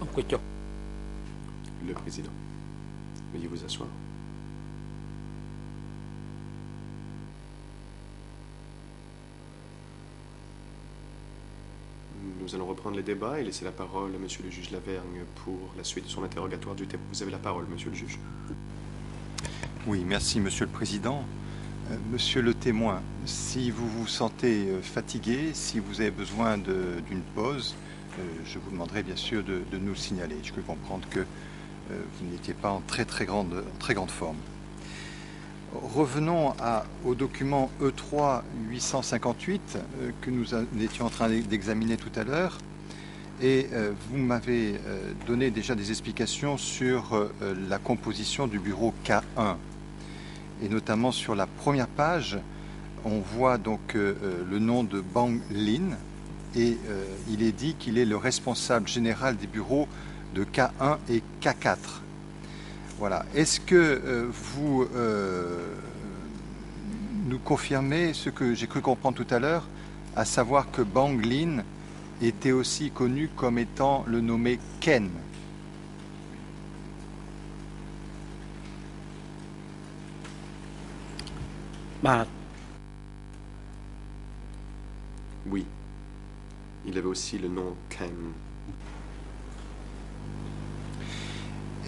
Le président. Veuillez vous asseoir. Nous allons reprendre les débats et laisser la parole à Monsieur le juge Lavergne pour la suite de son interrogatoire du témoin. Vous avez la parole, Monsieur le juge. Oui, merci Monsieur le Président. Monsieur le témoin, si vous vous sentez fatigué, si vous avez besoin d'une pause, je vous demanderai bien sûr de nous le signaler. Je peux comprendre que vous n'étiez pas en très grande forme. Revenons au document E3 858 que nous étions en train d'examiner tout à l'heure. Et vous m'avez donné déjà des explications sur la composition du bureau K1. Et notamment sur la première page, on voit donc le nom de Bang Lin et il est dit qu'il est le responsable général des bureaux de K1 et K4. Voilà. Est-ce que vous nous confirmez ce que j'ai cru comprendre tout à l'heure, à savoir que Bang Lin était aussi connu comme étant le nommé Ken? Oui. Il avait aussi le nom Ken.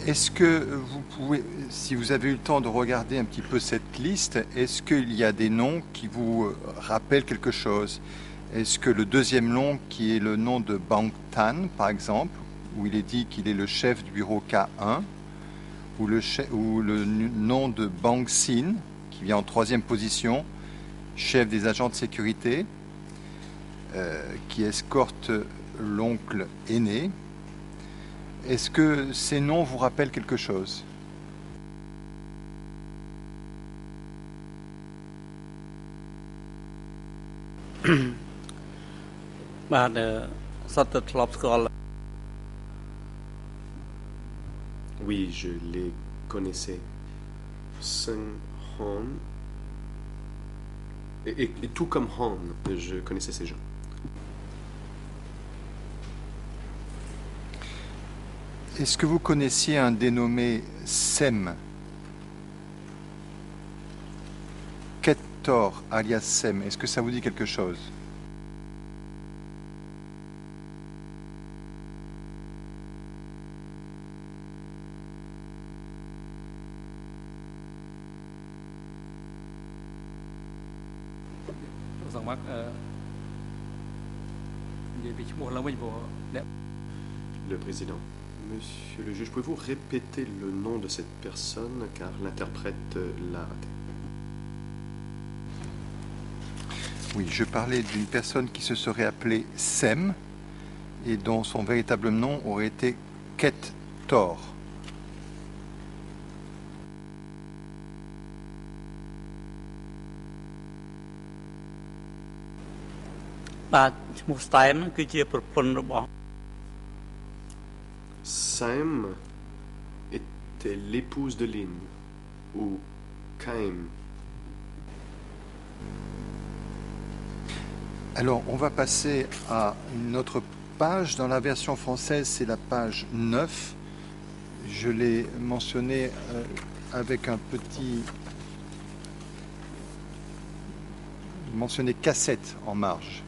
Est-ce que vous pouvez, si vous avez eu le temps de regarder un petit peu cette liste, est-ce qu'il y a des noms qui vous rappellent quelque chose? Est-ce que le deuxième nom, qui est le nom de Bang Tan, par exemple, où il est dit qu'il est le chef du bureau K1, ou le nom de Bang Sin, qui vient en troisième position, chef des agents de sécurité, qui escorte l'oncle aîné, est-ce que ces noms vous rappellent quelque chose? Oui, je les connaissais. Sung Han. Et tout comme Han, je connaissais ces gens. Est-ce que vous connaissiez un dénommé Sem? Ketor, alias Sem, est-ce que ça vous dit quelque chose? Le président. Monsieur le juge, pouvez-vous répéter le nom de cette personne, car l'interprète l'a raté? Oui, je parlais d'une personne qui se serait appelée Sem et dont son véritable nom aurait été Ket Tor. Sam était l'épouse de Lin, ou Kaim. Alors, on va passer à une autre page. Dans la version française, c'est la page 9. Je l'ai mentionné avec un petit... mentionné cassette en marge.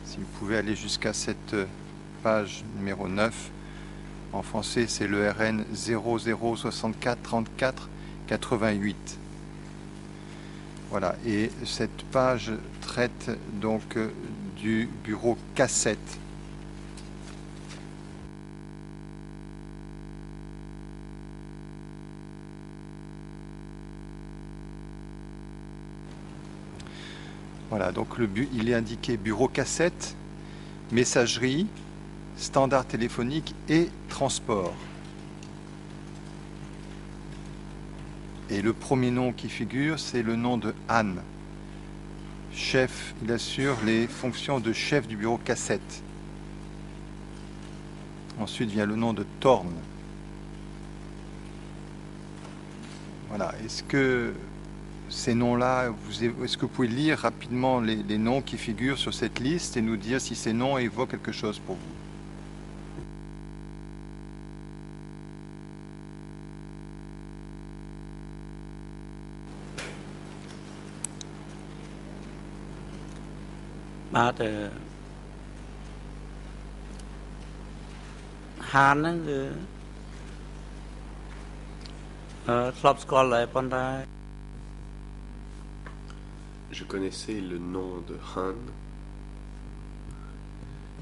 Si vous pouvez aller jusqu'à cette page numéro 9. En français, c'est le RN 0064 34 88. Voilà, et cette page traite donc du bureau cassette. Voilà, donc il est indiqué bureau cassette, messagerie, standard téléphonique et transport. Et le premier nom qui figure, c'est le nom de Anne. Chef, il assure les fonctions de chef du bureau cassette. Ensuite vient le nom de Thorne. Voilà, est-ce que ces noms-là, est-ce que vous pouvez lire rapidement les noms qui figurent sur cette liste et nous dire si ces noms évoquent quelque chose pour vous? បាទហានហ្នឹងគឺធ្លាប់ស្គាល់ដែរប៉ុន្តែ Je connaissais le nom de Han.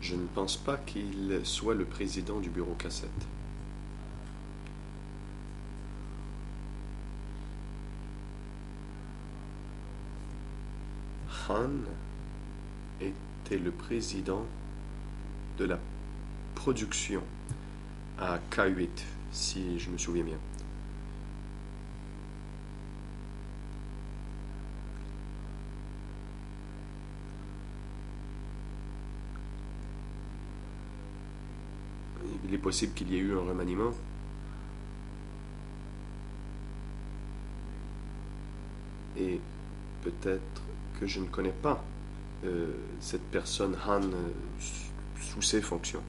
Je ne pense pas qu'il soit le président du bureau cassette. Han était le président de la production à K8, si je me souviens bien. Il est possible qu'il y ait eu un remaniement. Et peut-être que je ne connais pas cette personne Han sous ses fonctions.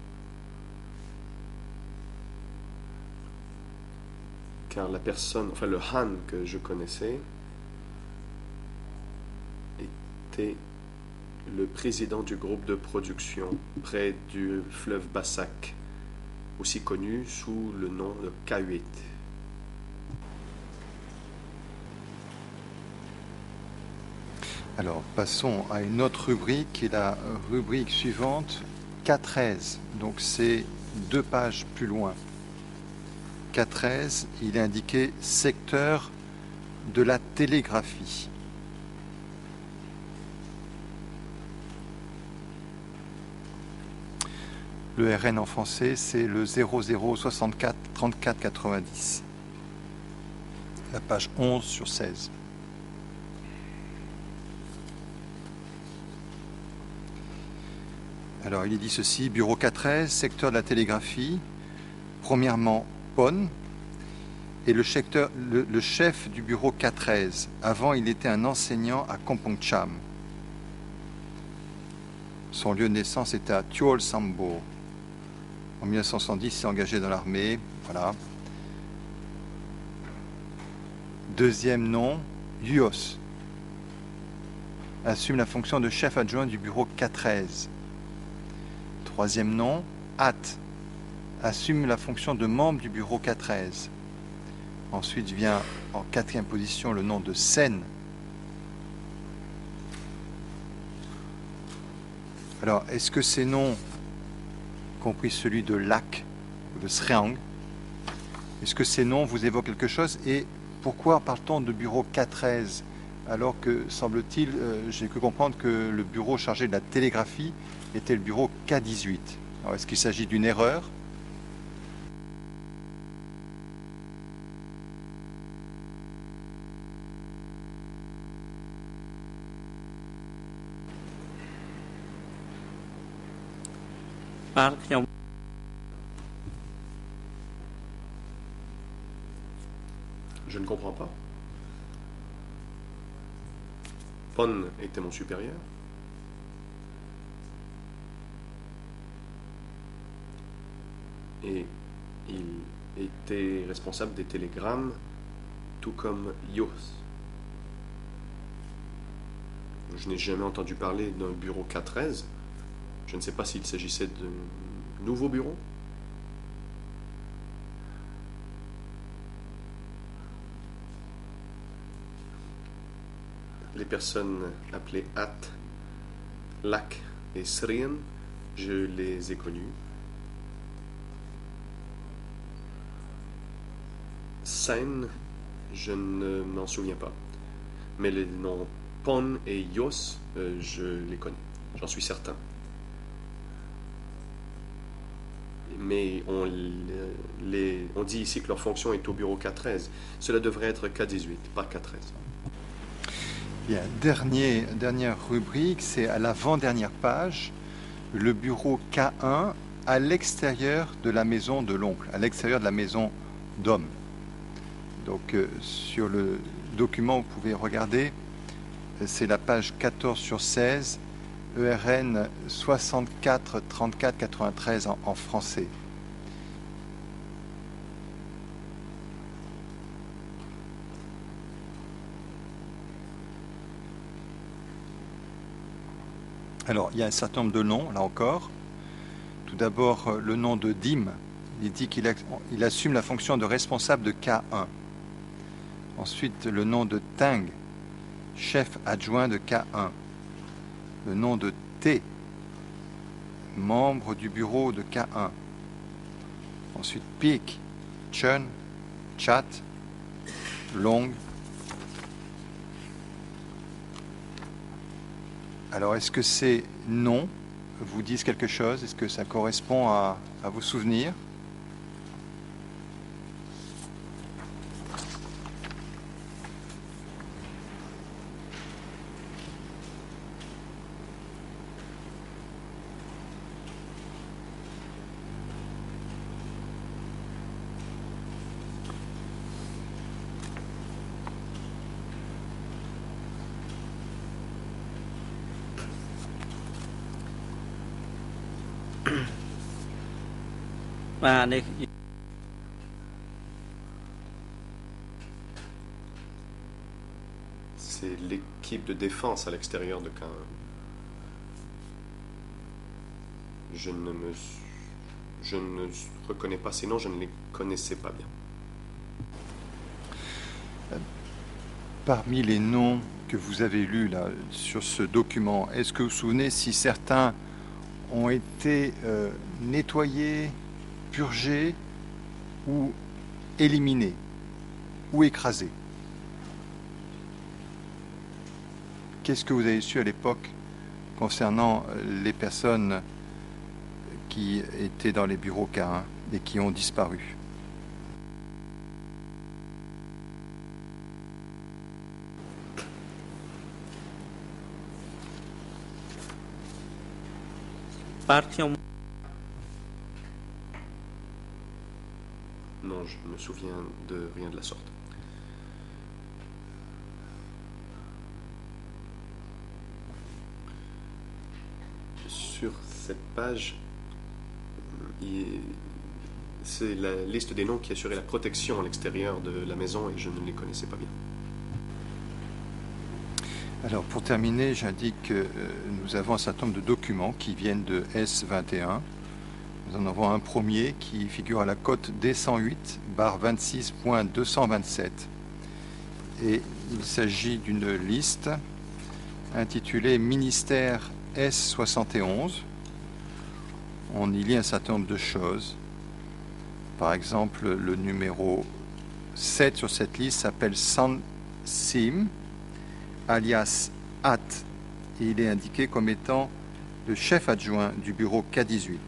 Car la personne, enfin le Han que je connaissais était le président du groupe de production près du fleuve Bassac, aussi connu sous le nom de K8. Alors, passons à une autre rubrique, qui est la rubrique suivante, K13. Donc, c'est 2 pages plus loin. K13, il est indiqué secteur de la télégraphie. Le RN en français, c'est le 0064 34 90. La page 11 sur 16. Alors, il est dit ceci, bureau 413, secteur de la télégraphie. Premièrement, PON. Et le chef du bureau 413. Avant, il était un enseignant à Kampong Cham. Son lieu de naissance était à Tuol Sambo. En 1970, il s'est engagé dans l'armée. Voilà. Deuxième nom, Yos. Assume la fonction de chef adjoint du bureau 413. Troisième nom, At. Assume la fonction de membre du bureau 413. Ensuite vient en 4e position le nom de Sen. Alors, est-ce que ces noms, compris celui de Lak ou de Sreang, est-ce que ces noms vous évoquent quelque chose? Et pourquoi parle-t-on de bureau 413 alors que, semble-t-il, j'ai cru comprendre que le bureau chargé de la télégraphie était le bureau K18. Alors, est-ce qu'il s'agit d'une erreur? Je ne comprends pas. Pon était mon supérieur. Et il était responsable des télégrammes, tout comme Yos. Je n'ai jamais entendu parler d'un bureau K13. Je ne sais pas s'il s'agissait d'un nouveau bureau. Les personnes appelées At, Lak et Srien, je les ai connues. Sen, je ne m'en souviens pas. Mais les noms Pon et Yos, je les connais. J'en suis certain. Mais on dit ici que leur fonction est au bureau K13. Cela devrait être K18, pas K13. Bien, dernière rubrique, c'est à l'avant-dernière page, le bureau K1 à l'extérieur de la maison de l'oncle, à l'extérieur de la maison d'homme. Donc sur le document, vous pouvez regarder, c'est la page 14 sur 16, ERN 64 34 93 en français. Alors, il y a un certain nombre de noms, là encore. Tout d'abord, le nom de Dim. Il dit qu'il assume la fonction de responsable de K1. Ensuite, le nom de Tang, chef adjoint de K1. Le nom de T, membre du bureau de K1. Ensuite, Pik, Chun, Chat, Long. Alors, est-ce que ces noms vous disent quelque chose? Est-ce que ça correspond à vos souvenirs? C'est l'équipe de défense à l'extérieur de K1. Je ne reconnais pas ces noms, je ne les connaissais pas bien. Parmi les noms que vous avez lus là, sur ce document, est-ce que vous vous souvenez si certains ont été nettoyés, purgés ou éliminés ou écrasés? Qu'est-ce que vous avez su à l'époque concernant les personnes qui étaient dans les bureaux K1 et qui ont disparu? Non, je ne me souviens de rien de la sorte. Sur cette page, c'est la liste des noms qui assurait la protection à l'extérieur de la maison et je ne les connaissais pas bien. Alors pour terminer, j'indique que nous avons un certain nombre de documents qui viennent de S21. Nous en avons un premier qui figure à la cote D108/26.227. Et il s'agit d'une liste intitulée Ministère S71. On y lit un certain nombre de choses. Par exemple, le numéro 7 sur cette liste s'appelle San Sim, alias At, et il est indiqué comme étant le chef adjoint du bureau K18.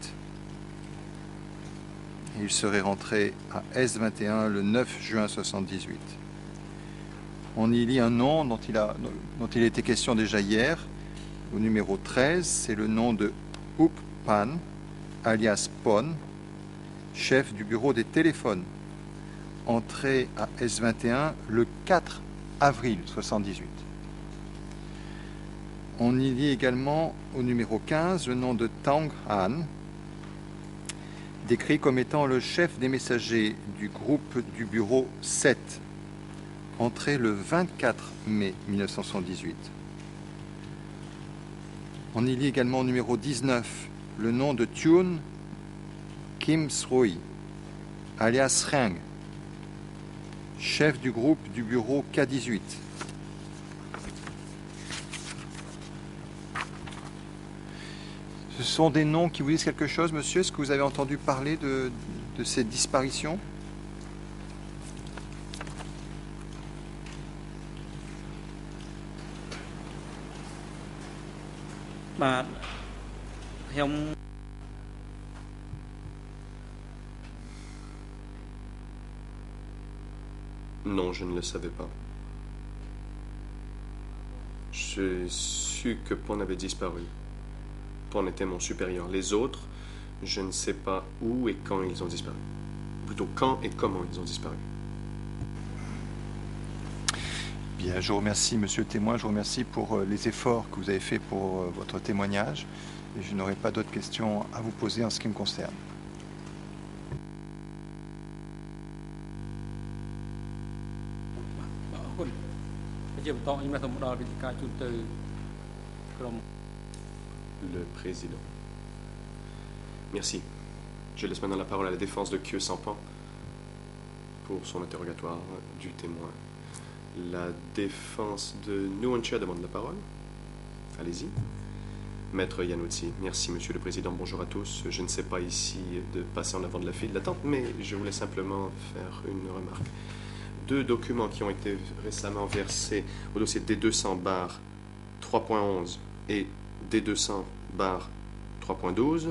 Et il serait rentré à S21 le 9 juin 78. On y lit un nom dont il a été question déjà hier, au numéro 13, c'est le nom de Up Pan, alias Pon, chef du bureau des téléphones, entré à S21 le 4 avril 78. On y lit également au numéro 15 le nom de Tang Han, décrit comme étant le chef des messagers du groupe du bureau 7, entré le 24 mai 1978. On y lit également au numéro 19 le nom de Tune Kim Sroi, alias Reng, chef du groupe du bureau K18. Ce sont des noms qui vous disent quelque chose, monsieur? Est-ce que vous avez entendu parler de cette disparition? Non, je ne le savais pas. J'ai su que Pon avait disparu. Pon était mon supérieur. Les autres, je ne sais pas où et quand ils ont disparu. Plutôt quand et comment ils ont disparu. Bien, je vous remercie, monsieur le témoin. Je vous remercie pour les efforts que vous avez faits pour votre témoignage. Et je n'aurai pas d'autres questions à vous poser en ce qui me concerne. Le président. Merci. Je laisse maintenant la parole à la défense de Khieu Samphan pour son interrogatoire du témoin. La défense de Nuon Chea demande la parole. Allez-y. Maître Iannuzzi. Merci, Monsieur le Président. Bonjour à tous. Je ne sais pas ici de passer en avant de la file d'attente, mais je voulais simplement faire une remarque. 2 documents qui ont été récemment versés au dossier D200-3.11 et D200-3.12.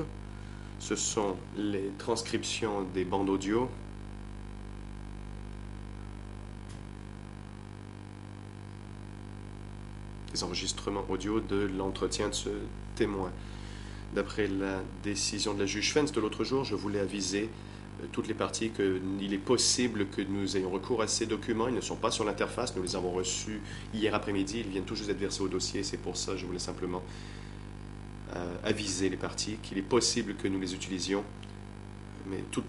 Ce sont les transcriptions des bandes audio des enregistrements audio de l'entretien de ce témoin. D'après la décision de la juge Fens de l'autre jour, je voulais aviser toutes les parties qu'il est possible que nous ayons recours à ces documents. Ils ne sont pas sur l'interface, nous les avons reçus hier après-midi, ils viennent tout juste d'être versés au dossier, c'est pour ça que je voulais simplement aviser les parties qu'il est possible que nous les utilisions. Mais tout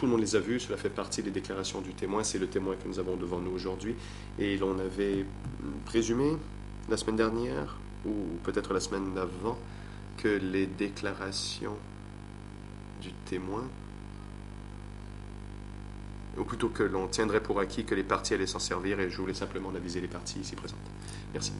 le monde les a vus, cela fait partie des déclarations du témoin, c'est le témoin que nous avons devant nous aujourd'hui. Et l'on avait présumé la semaine dernière, ou peut-être la semaine d'avant, que les déclarations du témoin, ou plutôt que l'on tiendrait pour acquis que les parties allaient s'en servir, et je voulais simplement en aviser les parties ici présentes. Merci.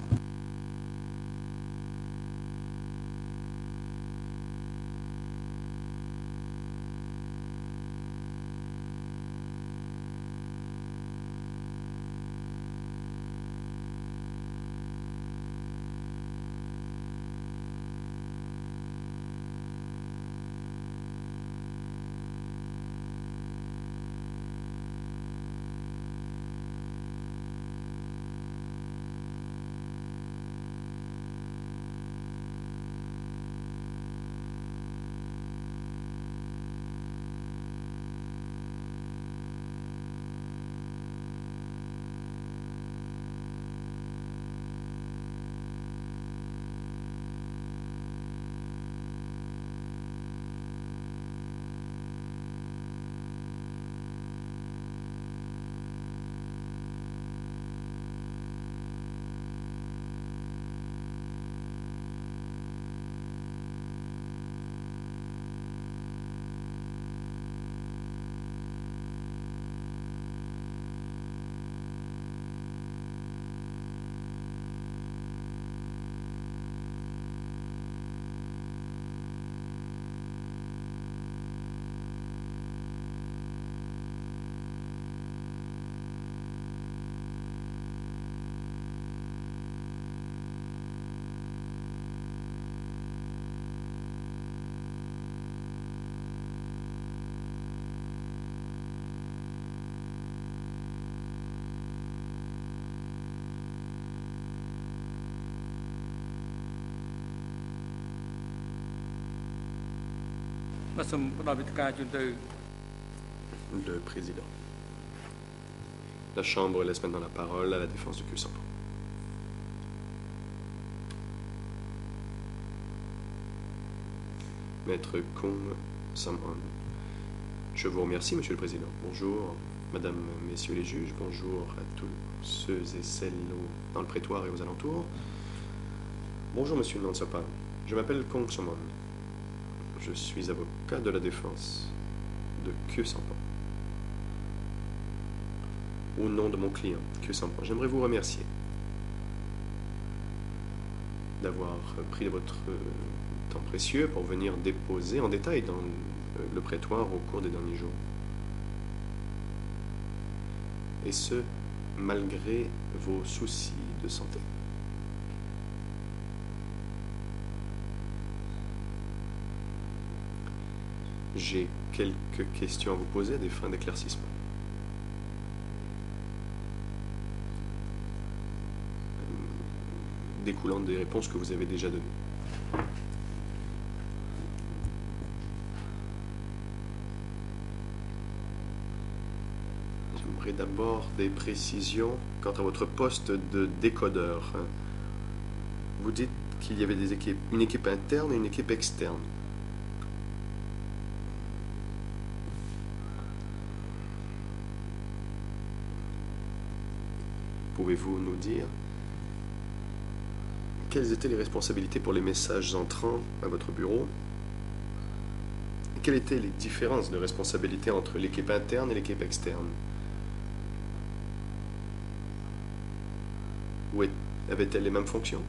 Le président. La Chambre laisse maintenant la parole à la défense de Khieu Samphan. Maître Kung Samon. Je vous remercie, Monsieur le Président. Bonjour, Madame, Messieurs les juges. Bonjour à tous ceux et celles dans le prétoire et aux alentours. Bonjour, Monsieur Nonsopan. Je m'appelle Kung Samon. Je suis avocat de la défense de Khieu Samphan. Au nom de mon client, Khieu Samphan, j'aimerais vous remercier d'avoir pris de votre temps précieux pour venir déposer en détail dans le prétoire au cours des derniers jours. Et ce, malgré vos soucis de santé. J'ai quelques questions à vous poser à des fins d'éclaircissement. Découlant des réponses que vous avez déjà données. J'aimerais d'abord des précisions quant à votre poste de décodeur. Vous dites qu'il y avait une équipe interne et une équipe externe. Pouvez-vous nous dire quelles étaient les responsabilités pour les messages entrants à votre bureau? Et quelles étaient les différences de responsabilité entre l'équipe interne et l'équipe externe? Ou avaient-elles les mêmes fonctions?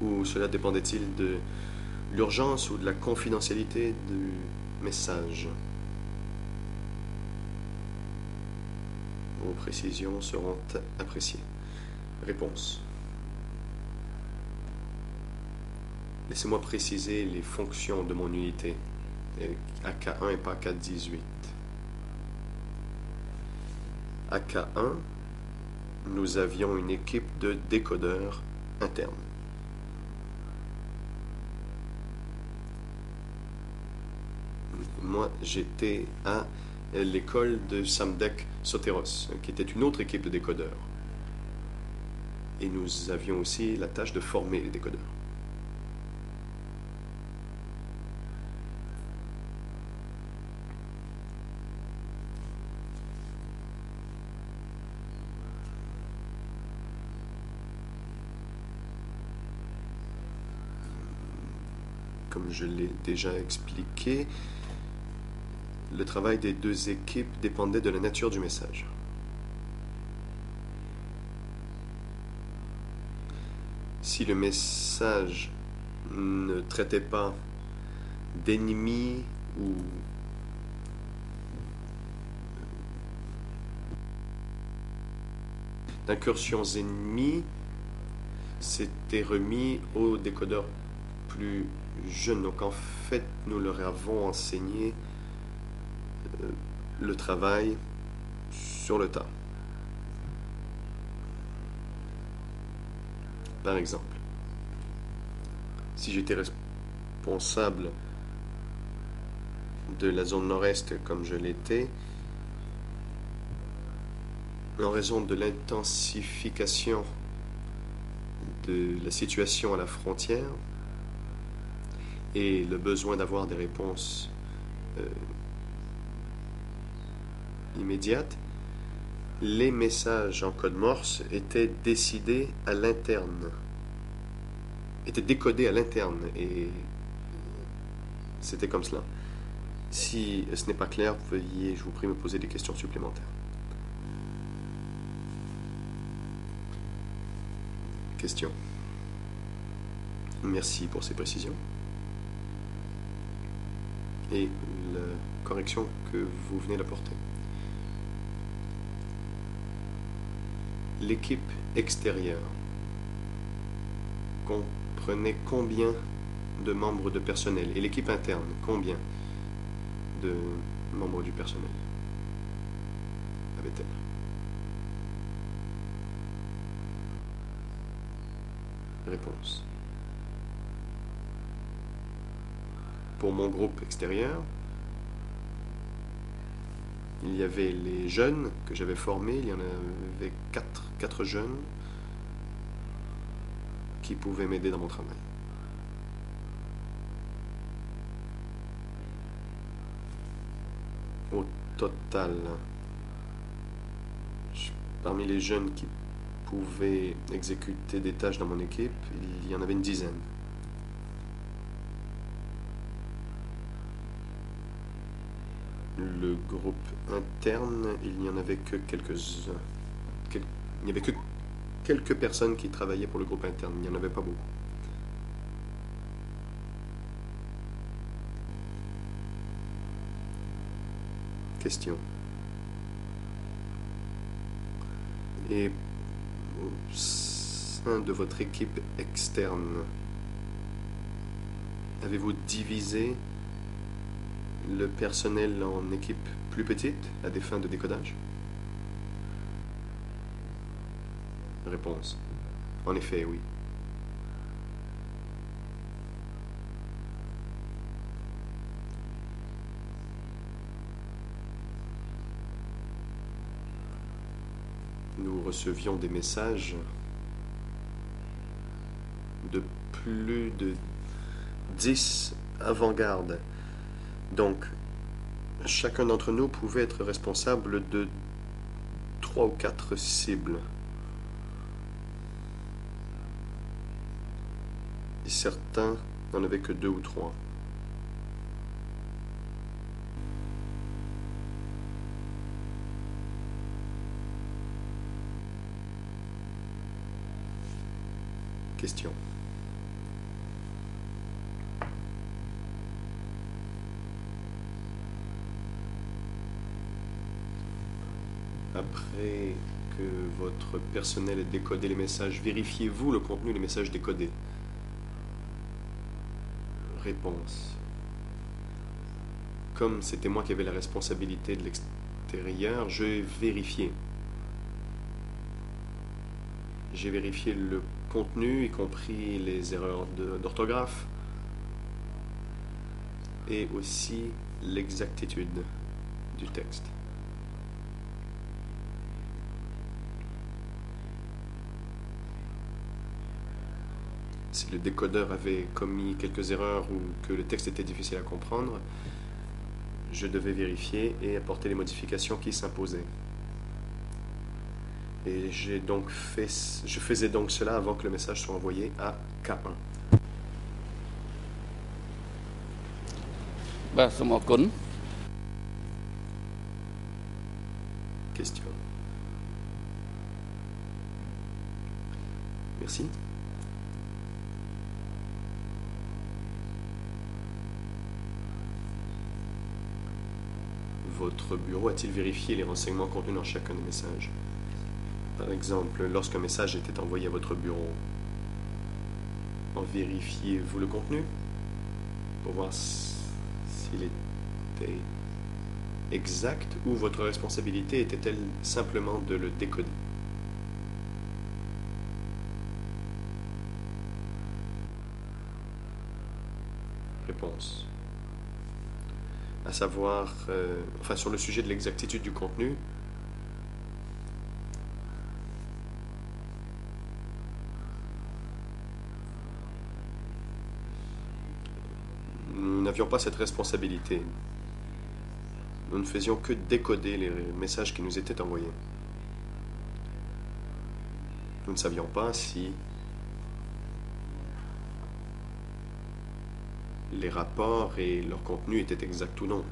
Ou cela dépendait-il de l'urgence ou de la confidentialité du message? Vos précisions seront appréciées. Réponse. Laissez-moi préciser les fonctions de mon unité, AK1 et pas AK18. AK1, nous avions une équipe de décodeurs internes. Moi, j'étais à l'école de Samdech Soteros, qui était une autre équipe de décodeurs. Et nous avions aussi la tâche de former les décodeurs. Comme je l'ai déjà expliqué, le travail des deux équipes dépendait de la nature du message. Si le message ne traitait pas d'ennemis ou d'incursions ennemies, c'était remis aux décodeurs plus jeunes. Donc en fait, nous leur avons enseigné le travail sur le tas. Par exemple, si j'étais responsable de la zone nord-est comme je l'étais, en raison de l'intensification de la situation à la frontière et le besoin d'avoir des réponses immédiates, les messages en code Morse étaient décidés à l'interne, étaient décodés à l'interne, et c'était comme cela. Si ce n'est pas clair, veuillez, je vous prie, me poser des questions supplémentaires. Question. Merci pour ces précisions. Et la correction que vous venez d'apporter. L'équipe extérieure comprenait combien de membres de personnel? Et l'équipe interne, combien de membres du personnel avait-elle? Réponse. Pour mon groupe extérieur, il y avait les jeunes que j'avais formés, il y en avait quatre jeunes qui pouvaient m'aider dans mon travail. Au total, parmi les jeunes qui pouvaient exécuter des tâches dans mon équipe, il y en avait une dizaine. Le groupe interne, il n'y en avait que quelques-uns. Il n'y avait que quelques personnes qui travaillaient pour le groupe interne. Il n'y en avait pas beaucoup. Question. Et au sein de votre équipe externe, avez-vous divisé le personnel en équipes plus petites à des fins de décodage? Réponse. En effet, oui. Nous recevions des messages de plus de 10 avant-gardes. Donc, chacun d'entre nous pouvait être responsable de 3 ou 4 cibles. Et certains n'en avaient que 2 ou 3. Question. Après que votre personnel ait décodé les messages, vérifiez-vous le contenu des messages décodés? Réponse. Comme c'était moi qui avais la responsabilité de l'extérieur, j'ai vérifié. J'ai vérifié le contenu, y compris les erreurs d'orthographe, et aussi l'exactitude du texte. Si le décodeur avait commis quelques erreurs ou que le texte était difficile à comprendre, je devais vérifier et apporter les modifications qui s'imposaient. Et je faisais donc cela avant que le message soit envoyé à K1. បាទសូមអរគុណ Question. Merci. Votre bureau a-t-il vérifié les renseignements contenus dans chacun des messages? Par exemple, lorsqu'un message était envoyé à votre bureau, en vérifiez-vous le contenu pour voir s'il était exact ou votre responsabilité était-elle simplement de le décoder? Réponse. À savoir, sur le sujet de l'exactitude du contenu, nous n'avions pas cette responsabilité. Nous ne faisions que décoder les messages qui nous étaient envoyés. Nous ne savions pas si les rapports et leur contenu étaient exacts ou non.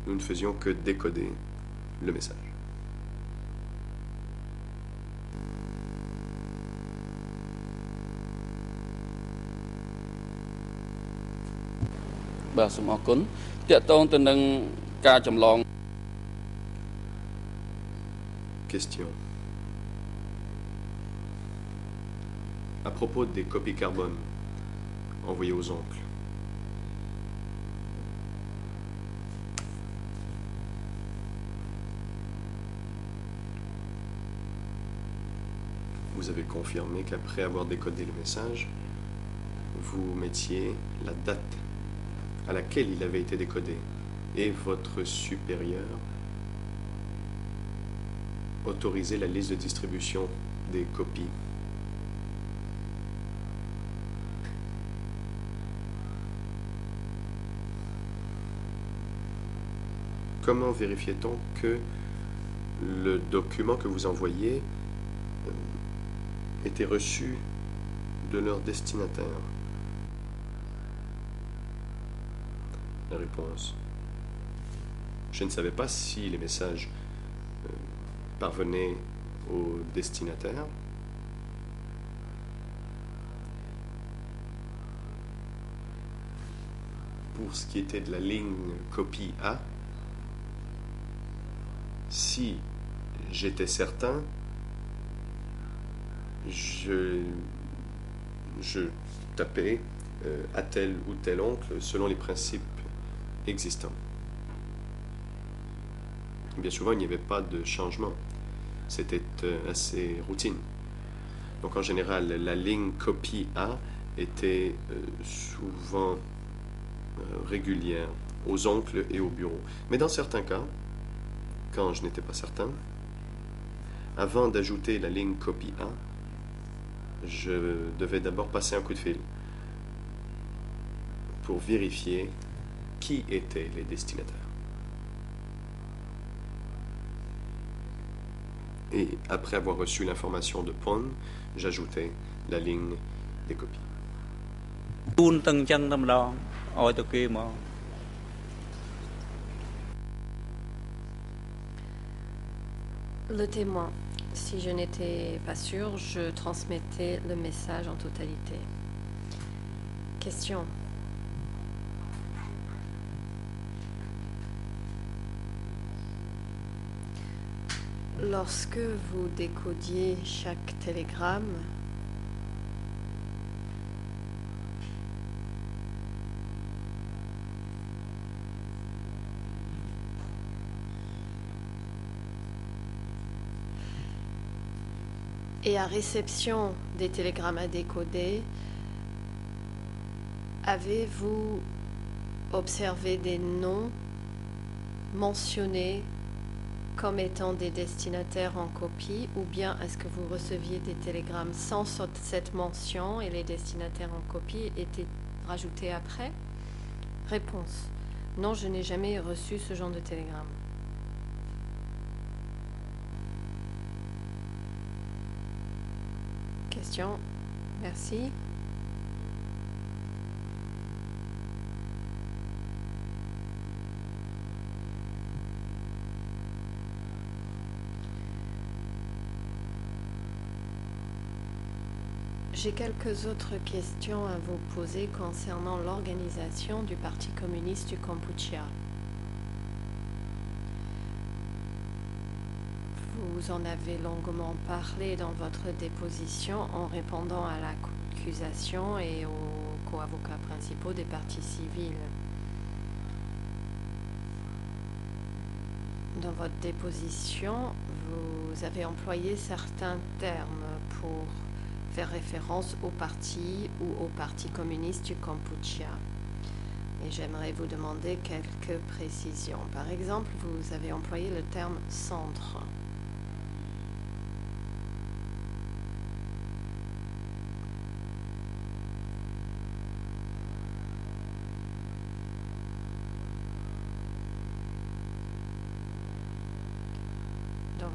Nous ne faisions que décoder le message.បាទសូមអរគុណតកតងទៅនឹងការចម្លង Question. À propos des copies carbone envoyées aux oncles, vous avez confirmé qu'après avoir décodé le message, vous mettiez la date à laquelle il avait été décodé et votre supérieur autorisait la liste de distribution des copies. Comment vérifiait-on que le document que vous envoyiez était reçu de leur destinataire? La réponse. Je ne savais pas si les messages parvenaient au destinataire. Pour ce qui était de la ligne copie A, si j'étais certain, je tapais à tel ou tel oncle selon les principes existants. Bien souvent, il n'y avait pas de changement. C'était assez routine. Donc en général, la ligne copie A était souvent régulière aux oncles et au bureau. Mais dans certains cas, quand je n'étais pas certain, avant d'ajouter la ligne copie A, je devais d'abord passer un coup de fil pour vérifier qui étaient les destinataires. Et après avoir reçu l'information de PON, j'ajoutais la ligne des copies. ជូនទាំងអញ្ចឹងតែម្ដងឲ្យទៅគេមក Le témoin. Si je n'étais pas sûr, je transmettais le message en totalité. Question. Lorsque vous décodiez chaque télégramme, et à réception des télégrammes à décoder, avez-vous observé des noms mentionnés comme étant des destinataires en copie, ou bien est-ce que vous receviez des télégrammes sans cette mention et les destinataires en copie étaient rajoutés après? Réponse. Non, je n'ai jamais reçu ce genre de télégramme. Question. Merci. J'ai quelques autres questions à vous poser concernant l'organisation du Parti communiste du Kampuchea. Vous en avez longuement parlé dans votre déposition en répondant à l'accusation et aux co-avocats principaux des partis civils. Dans votre déposition, vous avez employé certains termes pour faire référence au parti ou au Parti communiste du Kampuchea. Et j'aimerais vous demander quelques précisions. Par exemple, vous avez employé le terme « centre ».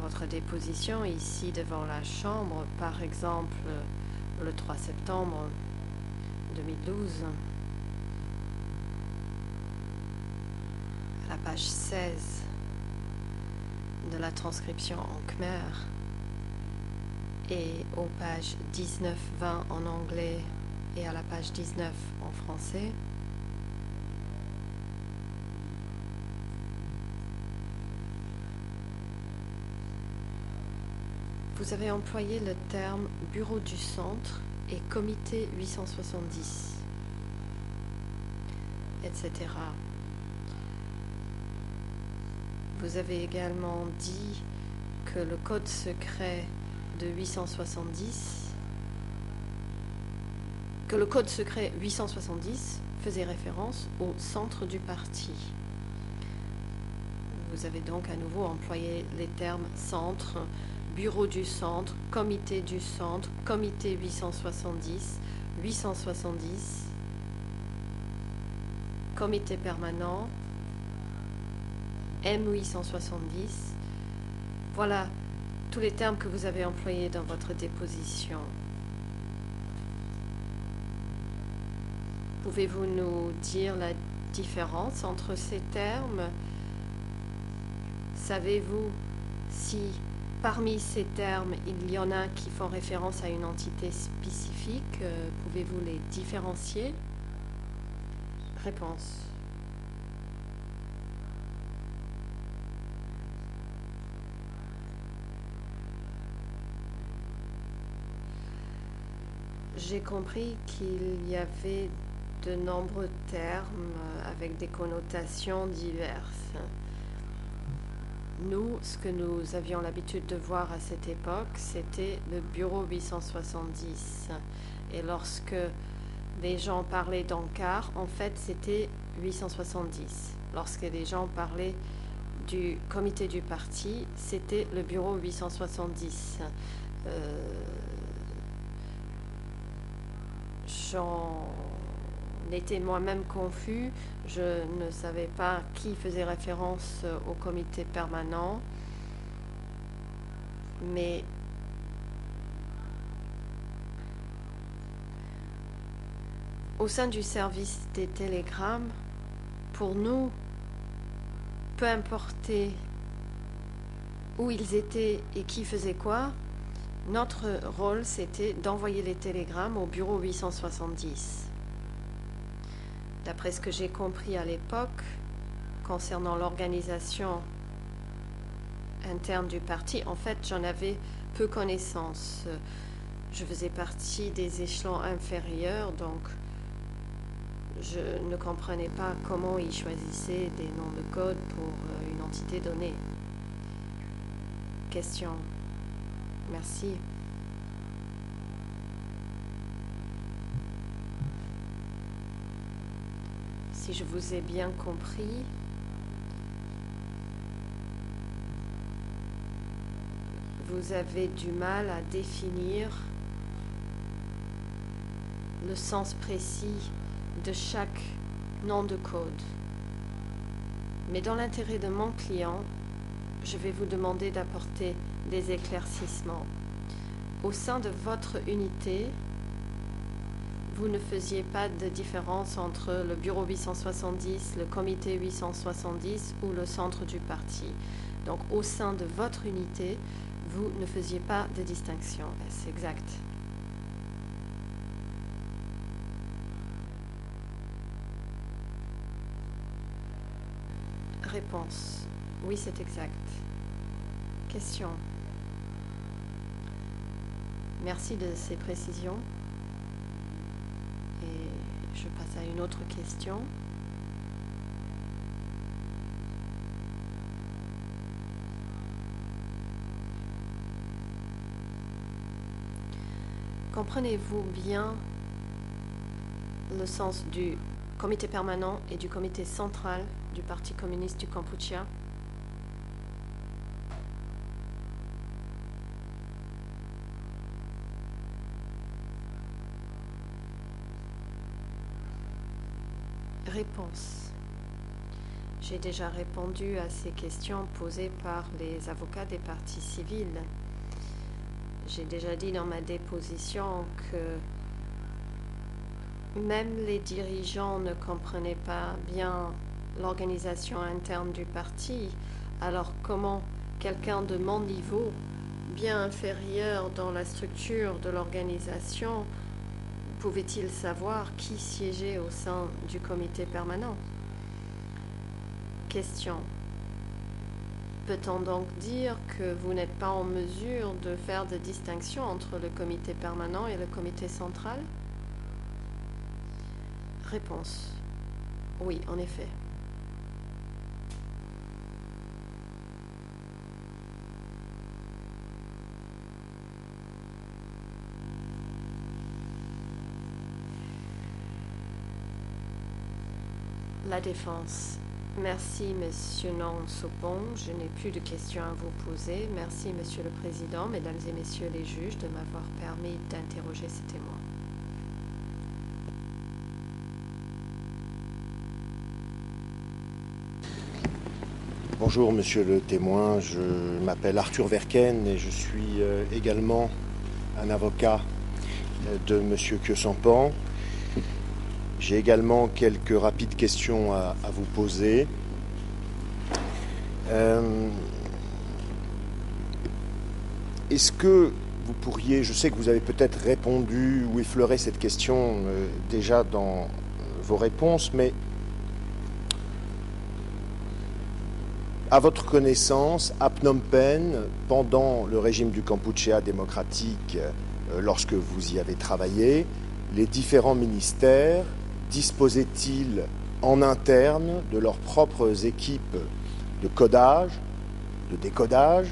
Votre déposition ici devant la Chambre, par exemple le 3 septembre 2012, à la page 16 de la transcription en khmer et aux pages 19-20 en anglais et à la page 19 en français, vous avez employé le terme « bureau du centre » et « comité 870 », etc. Vous avez également dit que le code secret de 870, que le code secret 870 faisait référence au centre du parti. Vous avez donc à nouveau employé les termes « centre », bureau du centre, comité du centre, comité 870, 870, comité permanent, M870. Voilà tous les termes que vous avez employés dans votre déposition. Pouvez-vous nous dire la différence entre ces termes? Savez-vous si parmi ces termes, il y en a qui font référence à une entité spécifique? Pouvez-vous les différencier? Réponse. J'ai compris qu'il y avait de nombreux termes avec des connotations diverses. Nous, ce que nous avions l'habitude de voir à cette époque, c'était le bureau 870. Et lorsque les gens parlaient d'Ankar, en fait, c'était 870. Lorsque les gens parlaient du comité du parti, c'était le bureau 870. était moi-même confus. Je ne savais pas qui faisait référence au comité permanent. Mais au sein du service des télégrammes, pour nous, peu importait où ils étaient et qui faisait quoi, notre rôle, c'était d'envoyer les télégrammes au bureau 870. D'après ce que j'ai compris à l'époque, concernant l'organisation interne du parti, en fait, j'en avais peu connaissance. Je faisais partie des échelons inférieurs, donc je ne comprenais pas comment ils choisissaient des noms de code pour une entité donnée. Question. Merci. Si je vous ai bien compris, vous avez du mal à définir le sens précis de chaque nom de code. Mais dans l'intérêt de mon client, je vais vous demander d'apporter des éclaircissements. Au sein de votre unité, vous ne faisiez pas de différence entre le bureau 870, le comité 870 ou le centre du parti. Donc, au sein de votre unité, vous ne faisiez pas de distinction. Est-ce exact? Réponse. Oui, c'est exact. Question. Merci de ces précisions. Et je passe à une autre question. Comprenez-vous bien le sens du comité permanent et du comité central du Parti communiste du Kampuchea? Réponse. J'ai déjà répondu à ces questions posées par les avocats des partis civils. J'ai déjà dit dans ma déposition que même les dirigeants ne comprenaient pas bien l'organisation interne du parti. Alors comment quelqu'un de mon niveau, bien inférieur dans la structure de l'organisation, pouvait-il savoir qui siégeait au sein du comité permanent? Question. Peut-on donc dire que vous n'êtes pas en mesure de faire de distinction entre le comité permanent et le comité central? Réponse. Oui, en effet. La défense. Merci, Monsieur Non-Sopon. Je n'ai plus de questions à vous poser. Merci, Monsieur le Président, Mesdames et Messieurs les juges, de m'avoir permis d'interroger ces témoins. Bonjour, Monsieur le témoin. Je m'appelle Arthur Verken et je suis également un avocat de Monsieur Khieu Samphan. J'ai également quelques rapides questions à vous poser. Est-ce que vous pourriez, je sais que vous avez peut-être répondu ou effleuré cette question déjà dans vos réponses, mais à votre connaissance, à Phnom Penh, pendant le régime du Kampuchea démocratique, lorsque vous y avez travaillé, les différents ministères disposaient-ils en interne de leurs propres équipes de codage, de décodage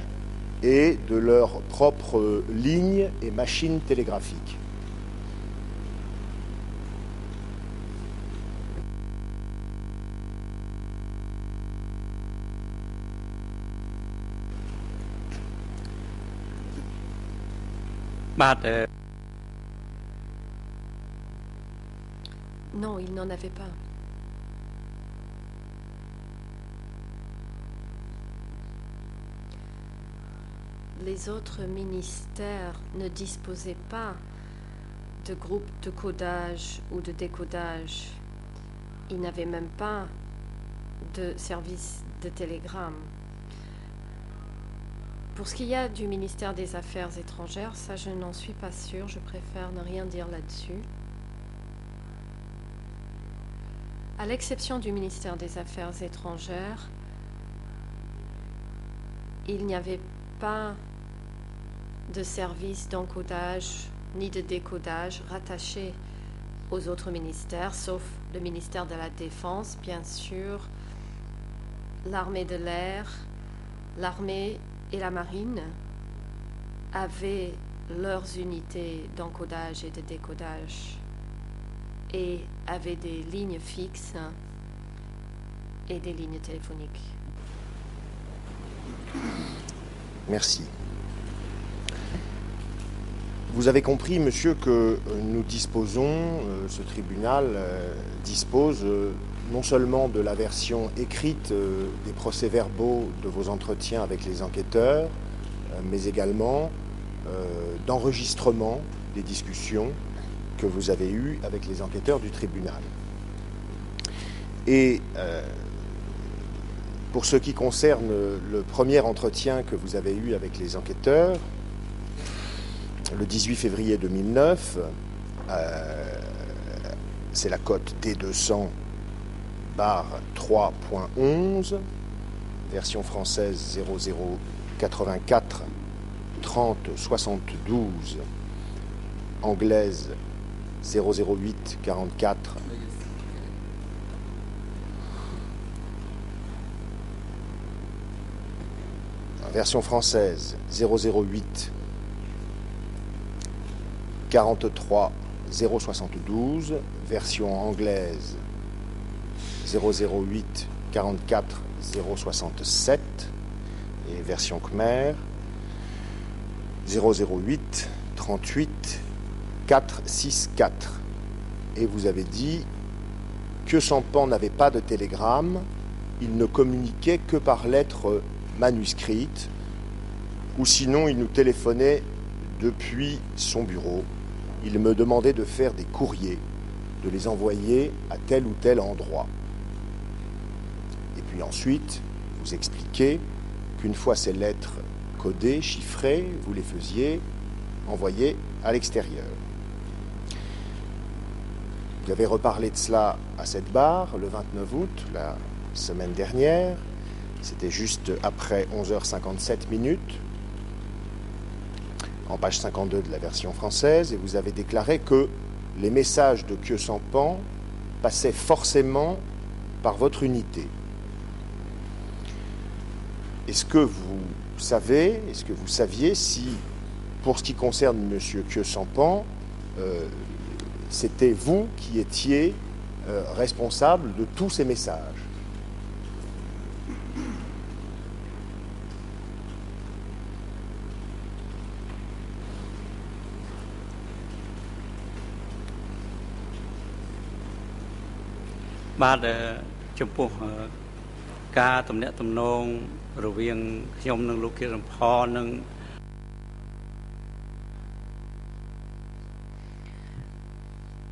et de leurs propres lignes et machines télégraphiques? Non, il n'en avait pas. Les autres ministères ne disposaient pas de groupe de codage ou de décodage. Ils n'avaient même pas de service de télégramme. Pour ce qui est du ministère des Affaires étrangères, ça je n'en suis pas sûre, je préfère ne rien dire là-dessus. À l'exception du ministère des Affaires étrangères, il n'y avait pas de service d'encodage ni de décodage rattaché aux autres ministères, sauf le ministère de la Défense, bien sûr, l'armée de l'air, l'armée et la marine avaient leurs unités d'encodage et de décodage et avaient des lignes fixes et des lignes téléphoniques. Merci. Vous avez compris, monsieur, que nous disposons, ce tribunal dispose non seulement de la version écrite des procès-verbaux de vos entretiens avec les enquêteurs, mais également d'enregistrements des discussions que vous avez eues avec les enquêteurs du tribunal. Et pour ce qui concerne le premier entretien que vous avez eu avec les enquêteurs, le 18 février 2009, c'est la cote D200/3.11, version française 0084 30 72, anglaise 008 44. Version française 008 43 072, version anglaise 008 44 067 et version khmer 008 38 464. Et vous avez dit que Sampan n'avait pas de télégramme, il ne communiquait que par lettres manuscrites, ou sinon il nous téléphonait depuis son bureau. Il me demandait de faire des courriers, de les envoyer à tel ou tel endroit. Et puis ensuite, vous expliquez qu'une fois ces lettres codées, chiffrées, vous les faisiez envoyer à l'extérieur. Vous avez reparlé de cela à cette barre le 29 août, la semaine dernière. C'était juste après 11h57, en page 52 de la version française, et vous avez déclaré que les messages de Khieu Sampan passaient forcément par votre unité. Est-ce que vous saviez si, pour ce qui concerne M. Khieu Sampan, c'était vous qui étiez responsable de tous ces messages?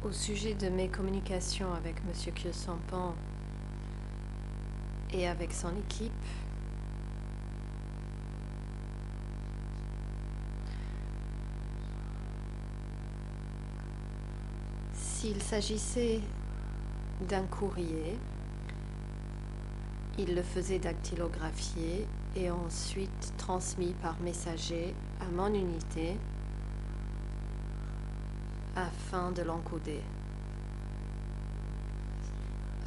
Au sujet de mes communications avec M. Khieu Sampan et avec son équipe, s'il s'agissait d'un courrier, il le faisait dactylographier et ensuite transmis par messager à mon unité afin de l'encoder.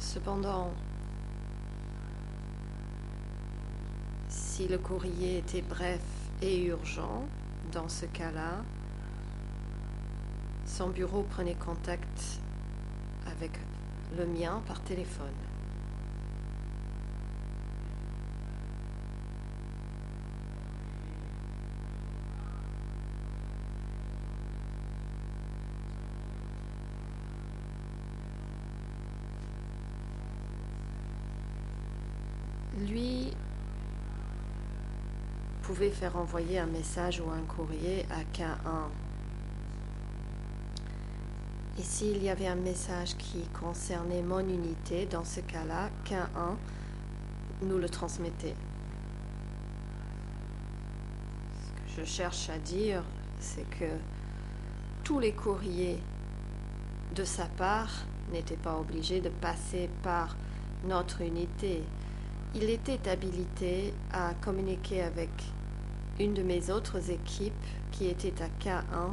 Cependant, si le courrier était bref et urgent, dans ce cas-là, son bureau prenait contact avec le mien par téléphone. lui pouvait faire envoyer un message ou un courrier à K1. Et s'il y avait un message qui concernait mon unité, dans ce cas-là, K1 nous le transmettait. Ce que je cherche à dire, c'est que tous les courriers de sa part n'étaient pas obligés de passer par notre unité. Il était habilité à communiquer avec une de mes autres équipes qui était à K1,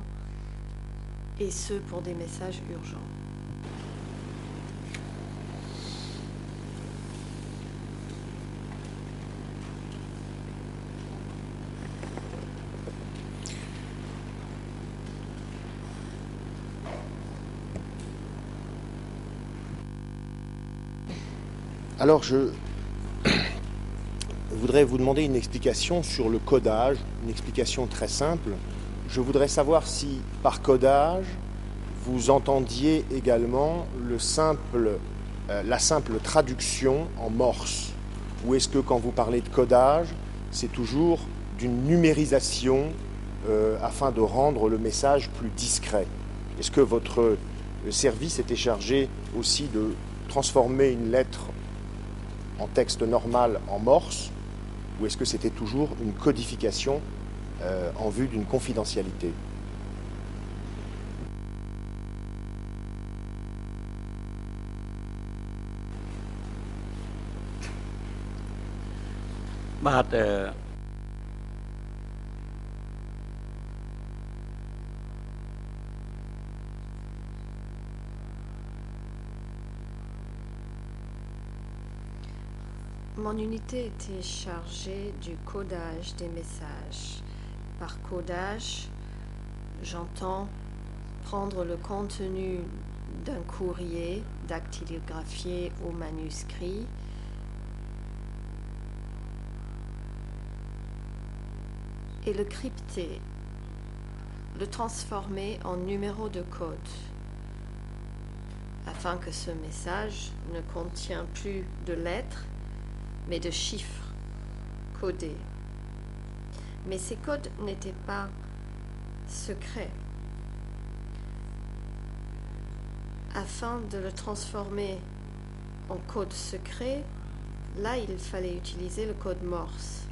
et ce pour des messages urgents. Alors je voudrais vous demander une explication sur le codage, une explication très simple. Je voudrais savoir si par codage, vous entendiez également la simple traduction en morse, ou est-ce que quand vous parlez de codage, c'est toujours d'une numérisation afin de rendre le message plus discret? Est-ce que votre service était chargé aussi de transformer une lettre en texte normal en morse, ou est-ce que c'était toujours une codification en vue d'une confidentialité? Mon unité était chargée du codage des messages. Par codage, j'entends prendre le contenu d'un courrier dactylographié au manuscrit et le crypter, le transformer en numéro de code, afin que ce message ne contient plus de lettres, mais de chiffres codés. Mais ces codes n'étaient pas secrets. Afin de le transformer en code secret, là, il fallait utiliser le code Morse.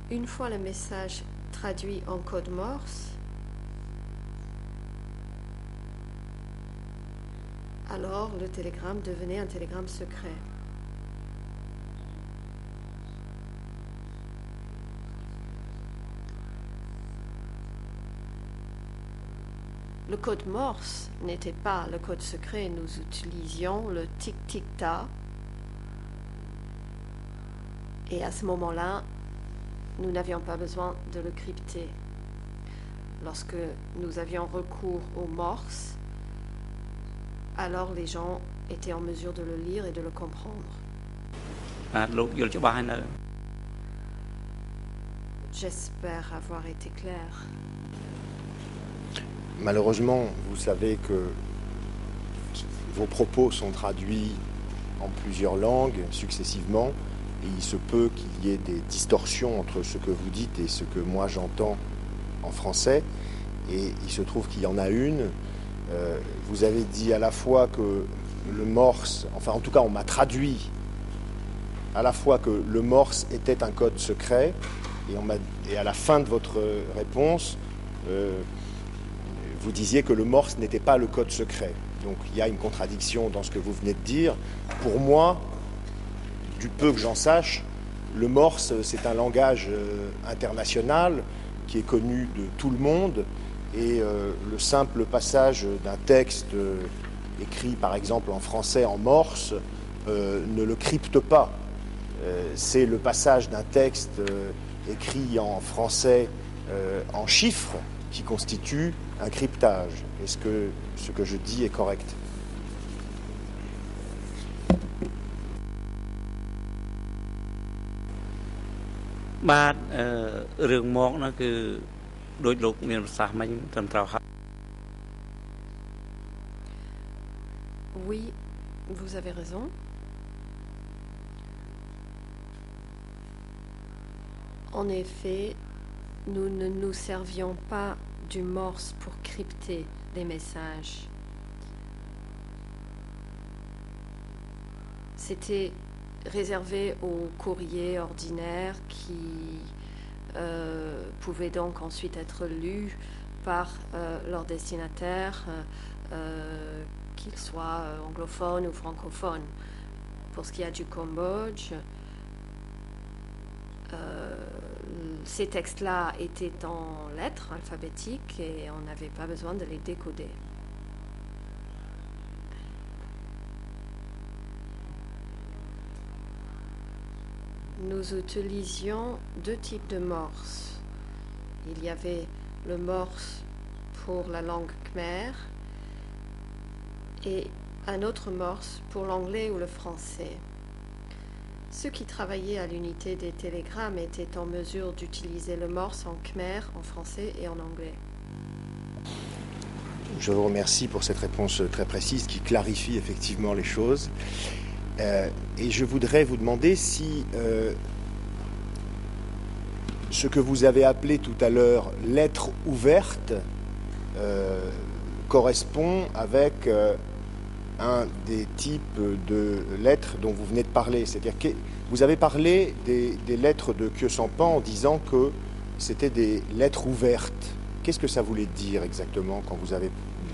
Une fois le message traduit en code Morse, alors le télégramme devenait un télégramme secret. Le code Morse n'était pas le code secret, nous utilisions le tic-tic-ta. Et à ce moment-là, nous n'avions pas besoin de le crypter. Lorsque nous avions recours au Morse, alors les gens étaient en mesure de le lire et de le comprendre. J'espère avoir été clair. Malheureusement, vous savez que vos propos sont traduits en plusieurs langues successivement, et il se peut qu'il y ait des distorsions entre ce que vous dites et ce que moi j'entends en français, et il se trouve qu'il y en a une. Vous avez dit à la fois que le Morse, enfin en tout cas on m'a traduit à la fois que le Morse était un code secret, et à la fin de votre réponse, vous disiez que le Morse n'était pas le code secret. Donc il y a une contradiction dans ce que vous venez de dire. Pour moi, du peu que j'en sache, le Morse, c'est un langage international qui est connu de tout le monde, et le simple passage d'un texte écrit par exemple en français en Morse ne le crypte pas. C'est le passage d'un texte écrit en français en chiffres qui constitue un cryptage. Est-ce que ce que je dis est correct? Oui, vous avez raison. En effet, nous ne nous servions pas du morse pour crypter les messages. C'était réservé aux courriers ordinaires qui pouvaient donc ensuite être lus par leur destinataire, qu'ils soient anglophones ou francophones. Pour ce qui est du Cambodge, ces textes-là étaient en lettres alphabétiques et on n'avait pas besoin de les décoder. Nous utilisions deux types de morse. Il y avait le morse pour la langue khmer et un autre morse pour l'anglais ou le français. Ceux qui travaillaient à l'unité des télégrammes étaient en mesure d'utiliser le morse en khmer, en français et en anglais. Je vous remercie pour cette réponse très précise qui clarifie effectivement les choses. Et je voudrais vous demander si ce que vous avez appelé tout à l'heure lettre ouverte correspond avec un des types de lettres dont vous venez de parler. C'est-à-dire que vous avez parlé des lettres de Khieu Samphan en disant que c'était des lettres ouvertes. Qu'est-ce que ça voulait dire exactement quand vous avez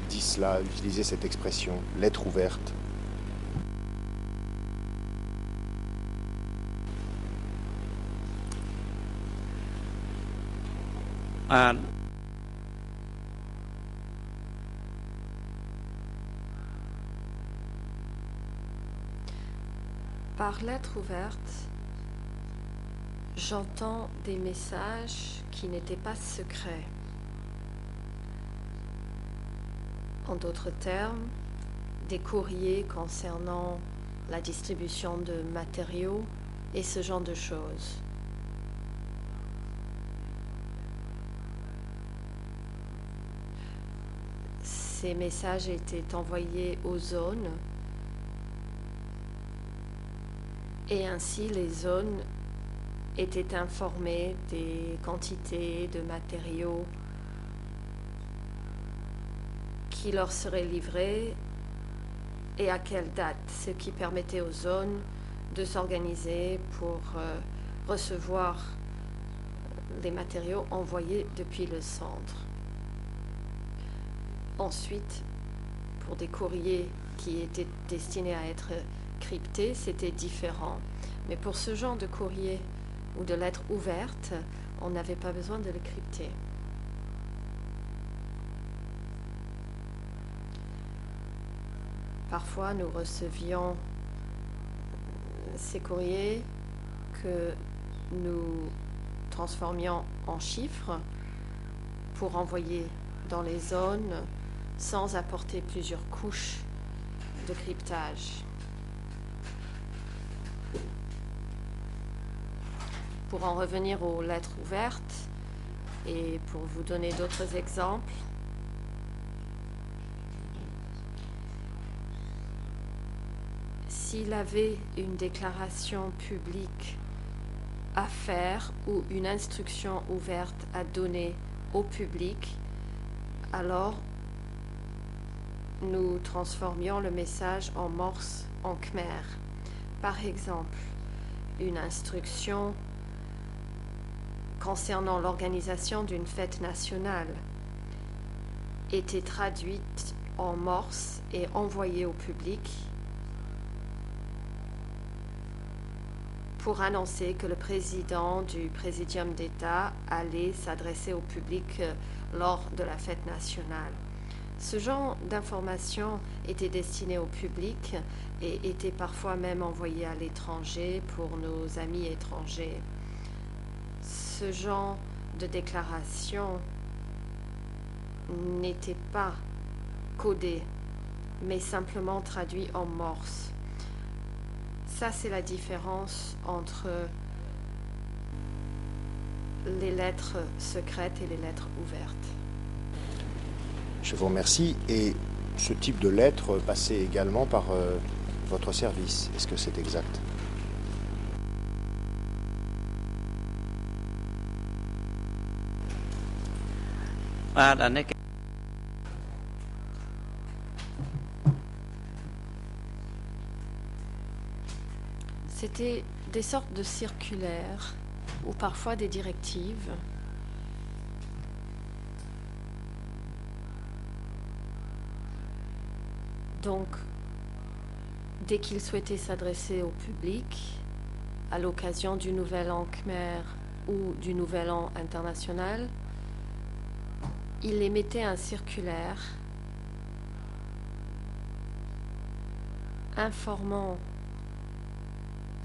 dit cela, utilisé cette expression, lettre ouverte? Par lettre ouverte, j'entends des messages qui n'étaient pas secrets. En d'autres termes, des courriers concernant la distribution de matériaux et ce genre de choses. Ces messages étaient envoyés aux zones et ainsi les zones étaient informées des quantités de matériaux qui leur seraient livrés et à quelle date, ce qui permettait aux zones de s'organiser pour recevoir les matériaux envoyés depuis le centre. Ensuite, pour des courriers qui étaient destinés à être cryptés, c'était différent. Mais pour ce genre de courrier ou de lettres ouvertes, on n'avait pas besoin de les crypter. Parfois, nous recevions ces courriers que nous transformions en chiffres pour envoyer dans les zones sans apporter plusieurs couches de cryptage. Pour en revenir aux lettres ouvertes et pour vous donner d'autres exemples, s'il avait une déclaration publique à faire ou une instruction ouverte à donner au public, alors nous transformions le message en morse en khmer. Par exemple, une instruction concernant l'organisation d'une fête nationale était traduite en morse et envoyée au public pour annoncer que le président du Présidium d'État allait s'adresser au public lors de la fête nationale. Ce genre d'informations était destiné au public et était parfois même envoyé à l'étranger pour nos amis étrangers. Ce genre de déclaration n'était pas codé, mais simplement traduit en morse. Ça, c'est la différence entre les lettres secrètes et les lettres ouvertes. Je vous remercie. Et ce type de lettre passait également par votre service. Est-ce que c'est exact? បាទអានេះ C'était des sortes de circulaires ou parfois des directives. Donc, dès qu'il souhaitait s'adresser au public, à l'occasion du Nouvel An Khmer ou du Nouvel An international, il émettait un circulaire informant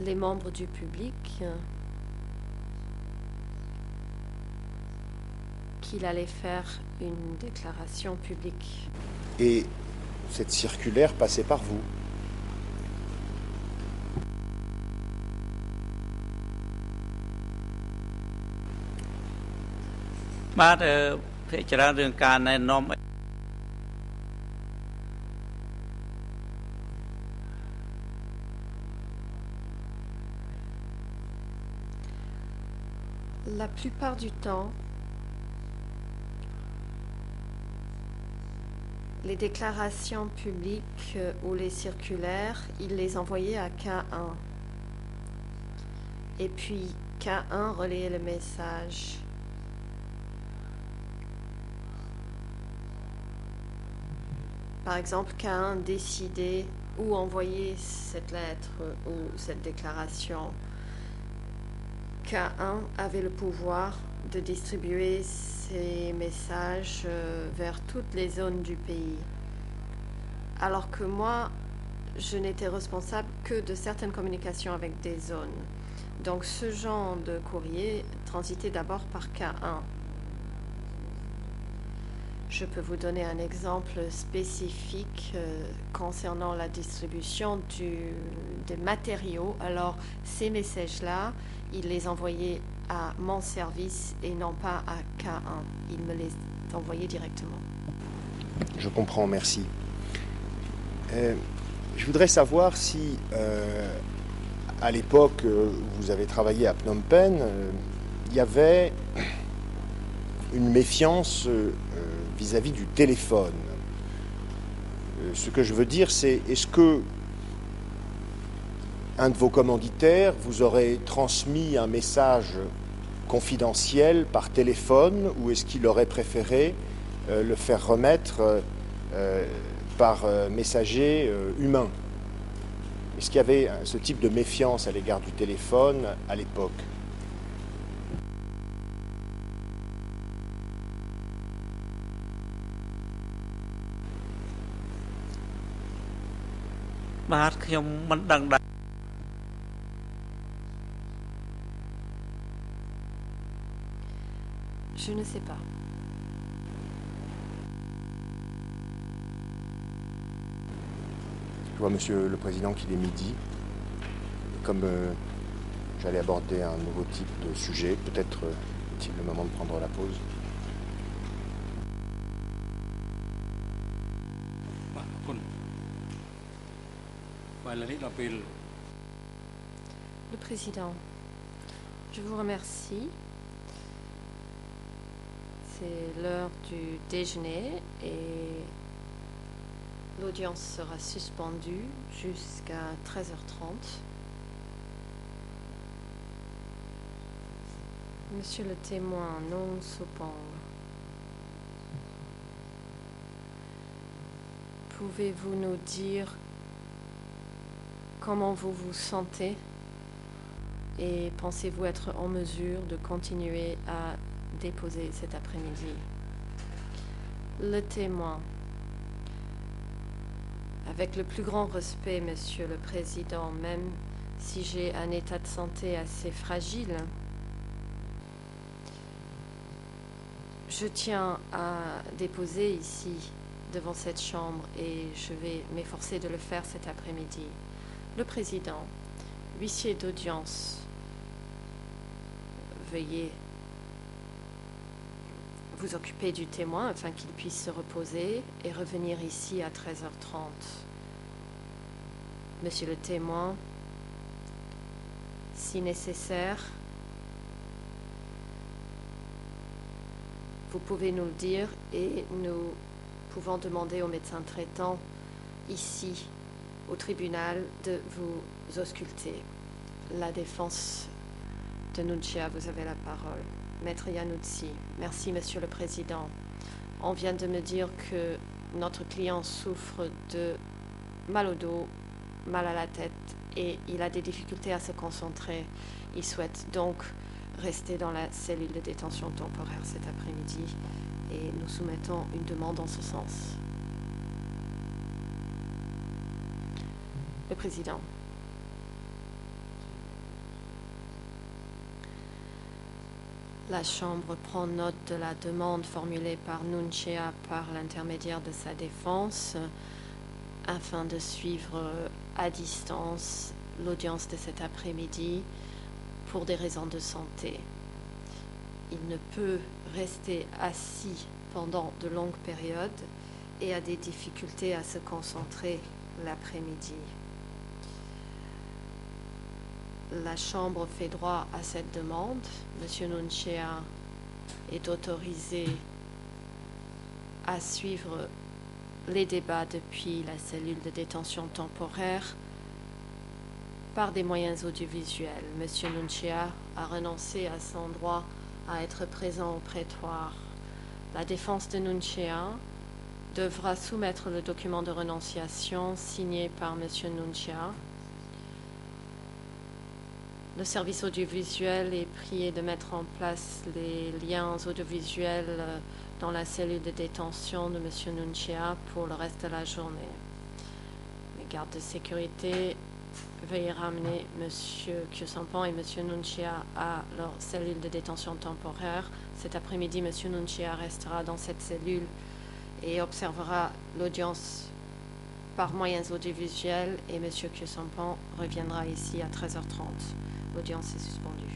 les membres du public qu'il allait faire une déclaration publique. Et cette circulaire passait par vous. La plupart du temps, les déclarations publiques ou les circulaires, il les envoyait à K1. Et puis K1 relayait le message. Par exemple, K1 décidait où envoyer cette lettre ou cette déclaration. K1 avait le pouvoir de distribuer ces messages vers toutes les zones du pays. Alors que moi, je n'étais responsable que de certaines communications avec des zones. Donc ce genre de courrier transitait d'abord par K1. Je peux vous donner un exemple spécifique concernant la distribution des matériaux. Alors, ces messages-là, il les envoyait à mon service et non pas à K1. Il me les envoyait directement. Je comprends, merci. Je voudrais savoir si, à l'époque où vous avez travaillé à Phnom Penh, il y avait une méfiance vis-à-vis du téléphone. Ce que je veux dire, c'est est-ce que un de vos commanditaires vous aurait transmis un message confidentiel par téléphone ou est-ce qu'il aurait préféré le faire remettre par messager humain? Est-ce qu'il y avait ce type de méfiance à l'égard du téléphone à l'époque? Je ne sais pas. Je vois, Monsieur le Président, qu'il est midi. Comme j'allais aborder un nouveau type de sujet, peut-être est-il le moment de prendre la pause. Le Président, je vous remercie. C'est l'heure du déjeuner et l'audience sera suspendue jusqu'à 13h30. Monsieur le témoin non Sopang, pouvez-vous nous dire comment vous vous sentez et pensez-vous être en mesure de continuer à déposer cet après-midi? Le témoin. Avec le plus grand respect, Monsieur le Président, même si j'ai un état de santé assez fragile, je tiens à déposer ici, devant cette chambre, et je vais m'efforcer de le faire cet après-midi. Le Président, huissier d'audience, veuillez vous occuper du témoin afin qu'il puisse se reposer et revenir ici à 13h30. Monsieur le témoin, si nécessaire, vous pouvez nous le dire et nous pouvons demander au médecin traitant ici, au tribunal, de vous ausculter. La défense de Nunchia, vous avez la parole. Maître Iannuzzi. Merci, Monsieur le Président. On vient de me dire que notre client souffre de mal au dos, mal à la tête et il a des difficultés à se concentrer. Il souhaite donc rester dans la cellule de détention temporaire cet après-midi et nous soumettons une demande en ce sens. Le Président. La Chambre prend note de la demande formulée par Nunchia par l'intermédiaire de sa défense afin de suivre à distance l'audience de cet après-midi pour des raisons de santé. Il ne peut rester assis pendant de longues périodes et a des difficultés à se concentrer l'après-midi. La Chambre fait droit à cette demande. Monsieur Nunchia est autorisé à suivre les débats depuis la cellule de détention temporaire par des moyens audiovisuels. Monsieur Nunchia a renoncé à son droit à être présent au prétoire. La défense de Nunchia devra soumettre le document de renonciation signé par Monsieur Nunchia. Le service audiovisuel est prié de mettre en place les liens audiovisuels dans la cellule de détention de M. Nunchia pour le reste de la journée. Les gardes de sécurité veuillez ramener M. Kyosampan et M. Nunchia à leur cellule de détention temporaire. Cet après-midi, M. Nunchia restera dans cette cellule et observera l'audience par moyens audiovisuels et M. Kyosampan reviendra ici à 13h30. L'audience est suspendue.